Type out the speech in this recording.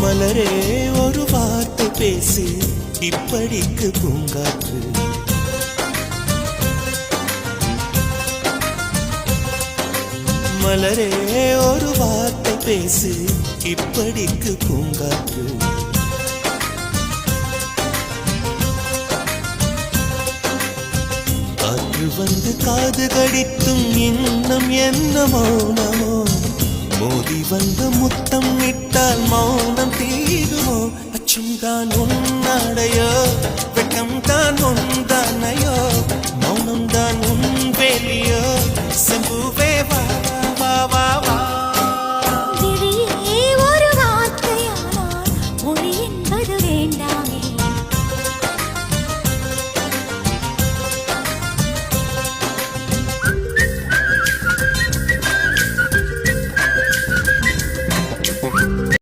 மலரே ஒரு வார்த்தை பேசு இப்படிக்கு பூங்காற்று. மலரே ஒரு வார்த்தை பேசு இப்படிக்கு பூங்காற்று. காற்று வந்து காது கடித்தும் இன்னும் என்ன மௌனமோ, மோதி வந்து முத்தம் இட்டால் மௌனம் தீருமோ. அச்சும்தான் உன்